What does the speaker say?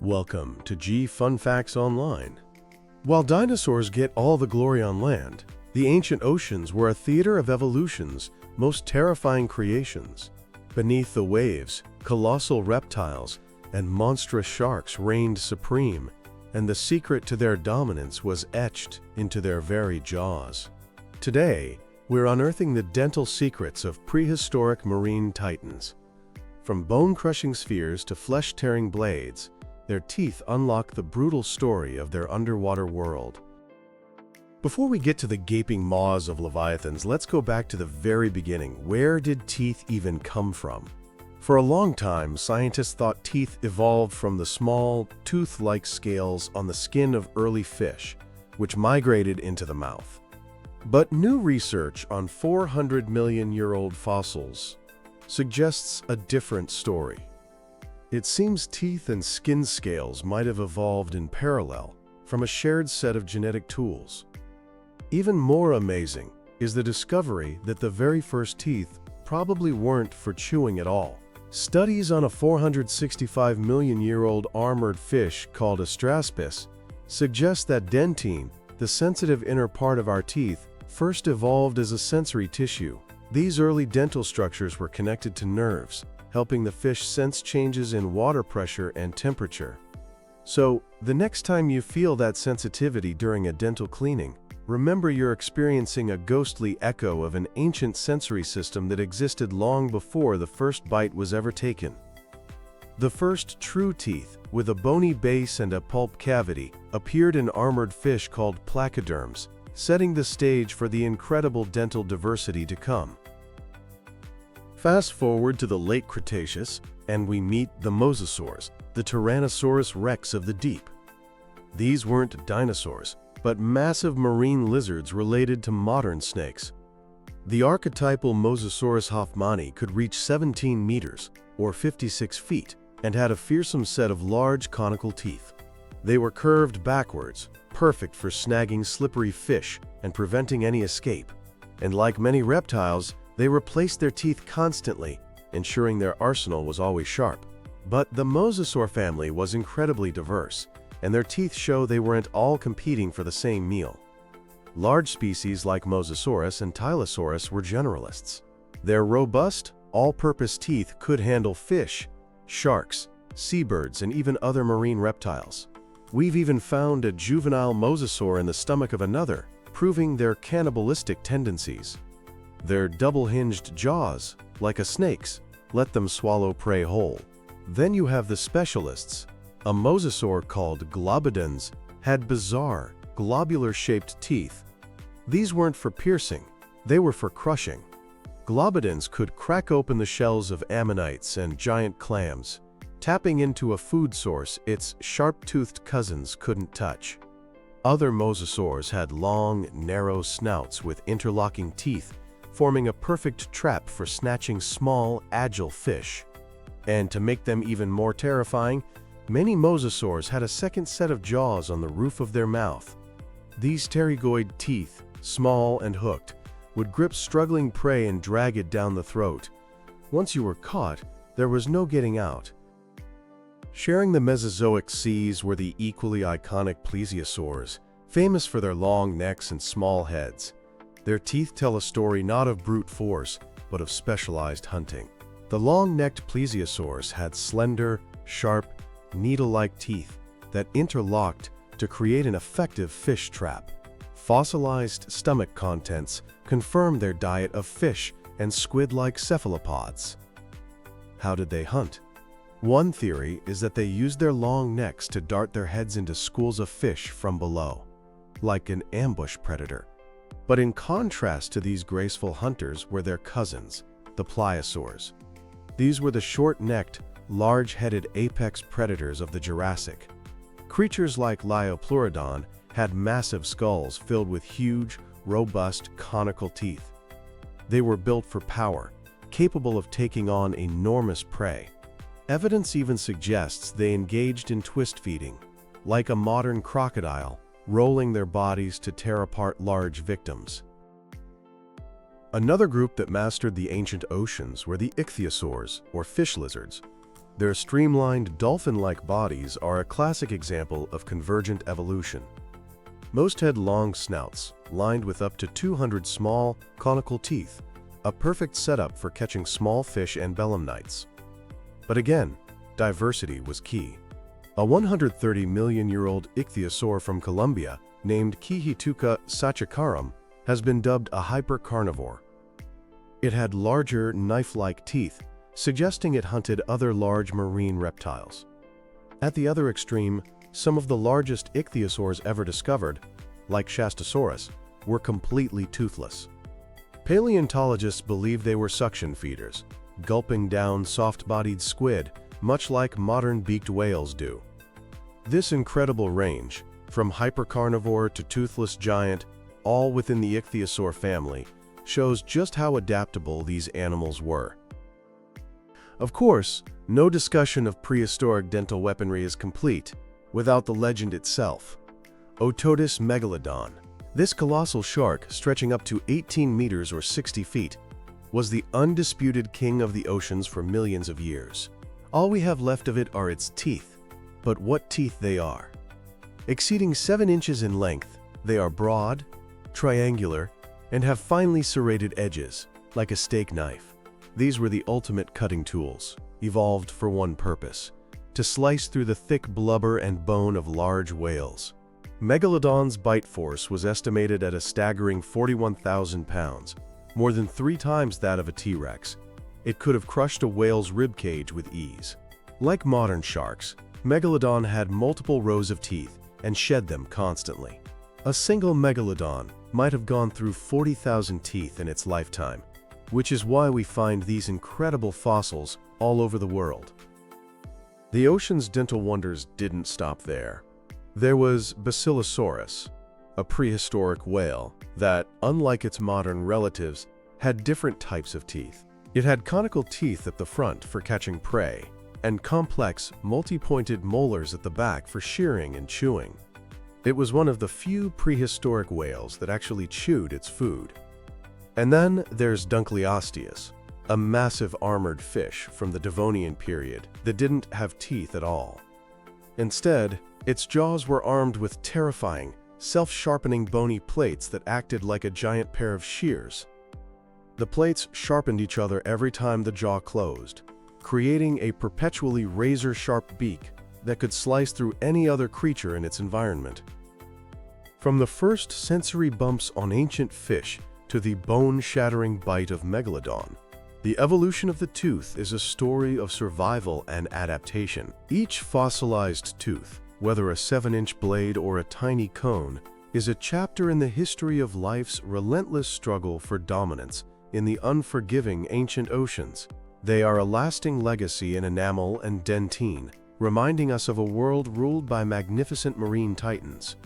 Welcome to G Fun Facts Online. While dinosaurs get all the glory on land, the ancient oceans were a theater of evolution's most terrifying creations. Beneath the waves, colossal reptiles and monstrous sharks reigned supreme, and the secret to their dominance was etched into their very jaws. Today, we're unearthing the dental secrets of prehistoric marine titans. From bone-crushing spheres to flesh-tearing blades, their teeth unlock the brutal story of their underwater world. Before we get to the gaping maws of leviathans, let's go back to the very beginning. Where did teeth even come from? For a long time, scientists thought teeth evolved from the small, tooth-like scales on the skin of early fish, which migrated into the mouth. But new research on 400-million-year-old fossils suggests a different story. It seems teeth and skin scales might have evolved in parallel from a shared set of genetic tools. Even more amazing is the discovery that the very first teeth probably weren't for chewing at all. Studies on a 465-million-year-old armored fish called Astraspis suggest that dentine, the sensitive inner part of our teeth, first evolved as a sensory tissue. These early dental structures were connected to nerves, helping the fish sense changes in water pressure and temperature. So, the next time you feel that sensitivity during a dental cleaning, remember you're experiencing a ghostly echo of an ancient sensory system that existed long before the first bite was ever taken. The first true teeth, with a bony base and a pulp cavity, appeared in armored fish called placoderms, setting the stage for the incredible dental diversity to come. Fast forward to the late Cretaceous, and we meet the mosasaurs, the Tyrannosaurus rex of the deep. These weren't dinosaurs, but massive marine lizards related to modern snakes. The archetypal Mosasaurus hoffmanni could reach 17 meters, or 56 feet, and had a fearsome set of large conical teeth. They were curved backwards, perfect for snagging slippery fish and preventing any escape. And like many reptiles, they replaced their teeth constantly, ensuring their arsenal was always sharp. But the mosasaur family was incredibly diverse, and their teeth show they weren't all competing for the same meal. Large species like Mosasaurus and Tylosaurus were generalists. Their robust, all-purpose teeth could handle fish, sharks, seabirds, and even other marine reptiles. We've even found a juvenile mosasaur in the stomach of another, proving their cannibalistic tendencies. Their double-hinged jaws, like a snake's, let them swallow prey whole. Then you have the specialists. A mosasaur called Globidens had bizarre, globular-shaped teeth. These weren't for piercing, they were for crushing. Globidens could crack open the shells of ammonites and giant clams, tapping into a food source its sharp-toothed cousins couldn't touch. Other mosasaurs had long, narrow snouts with interlocking teeth, forming a perfect trap for snatching small, agile fish. And to make them even more terrifying, many mosasaurs had a second set of jaws on the roof of their mouth. These pterygoid teeth, small and hooked, would grip struggling prey and drag it down the throat. Once you were caught, there was no getting out. Sharing the Mesozoic seas were the equally iconic plesiosaurs, famous for their long necks and small heads. Their teeth tell a story not of brute force, but of specialized hunting. The long-necked plesiosaurs had slender, sharp, needle-like teeth that interlocked to create an effective fish trap. Fossilized stomach contents confirm their diet of fish and squid-like cephalopods. How did they hunt? One theory is that they used their long necks to dart their heads into schools of fish from below, like an ambush predator. But in contrast to these graceful hunters were their cousins, the plesiosaurs. These were the short-necked, large-headed apex predators of the Jurassic. Creatures like Liopleurodon had massive skulls filled with huge, robust, conical teeth. They were built for power, capable of taking on enormous prey. Evidence even suggests they engaged in twist feeding, like a modern crocodile, rolling their bodies to tear apart large victims. Another group that mastered the ancient oceans were the ichthyosaurs, or fish lizards. Their streamlined, dolphin-like bodies are a classic example of convergent evolution. Most had long snouts, lined with up to 200 small, conical teeth, a perfect setup for catching small fish and belemnites. But again, diversity was key. A 130-million-year-old ichthyosaur from Colombia, named Quijituca sachacarum, has been dubbed a hypercarnivore. It had larger, knife-like teeth, suggesting it hunted other large marine reptiles. At the other extreme, some of the largest ichthyosaurs ever discovered, like Shastasaurus, were completely toothless. Paleontologists believe they were suction feeders, gulping down soft-bodied squid, much like modern beaked whales do. This incredible range, from hypercarnivore to toothless giant, all within the ichthyosaur family, shows just how adaptable these animals were. Of course, no discussion of prehistoric dental weaponry is complete without the legend itself. Otodus Megalodon. This colossal shark, stretching up to 18 meters or 60 feet, was the undisputed king of the oceans for millions of years. All we have left of it are its teeth. But what teeth they are! Exceeding 7 inches in length, they are broad, triangular, and have finely serrated edges, like a steak knife. These were the ultimate cutting tools, evolved for one purpose: to slice through the thick blubber and bone of large whales. Megalodon's bite force was estimated at a staggering 41,000 pounds, more than 3 times that of a T-Rex. It could have crushed a whale's ribcage with ease. Like modern sharks, Megalodon had multiple rows of teeth and shed them constantly. A single Megalodon might have gone through 40,000 teeth in its lifetime, which is why we find these incredible fossils all over the world. The ocean's dental wonders didn't stop there. There was Basilosaurus, a prehistoric whale that, unlike its modern relatives, had different types of teeth. It had conical teeth at the front for catching prey, and complex, multi-pointed molars at the back for shearing and chewing. It was one of the few prehistoric whales that actually chewed its food. And then there's Dunkleosteus, a massive armored fish from the Devonian period that didn't have teeth at all. Instead, its jaws were armed with terrifying, self-sharpening bony plates that acted like a giant pair of shears. The plates sharpened each other every time the jaw closed, creating a perpetually razor-sharp beak that could slice through any other creature in its environment. From the first sensory bumps on ancient fish to the bone-shattering bite of Megalodon, the evolution of the tooth is a story of survival and adaptation. Each fossilized tooth, whether a 7-inch blade or a tiny cone, is a chapter in the history of life's relentless struggle for dominance in the unforgiving ancient oceans. They are a lasting legacy in enamel and dentine, reminding us of a world ruled by magnificent marine titans.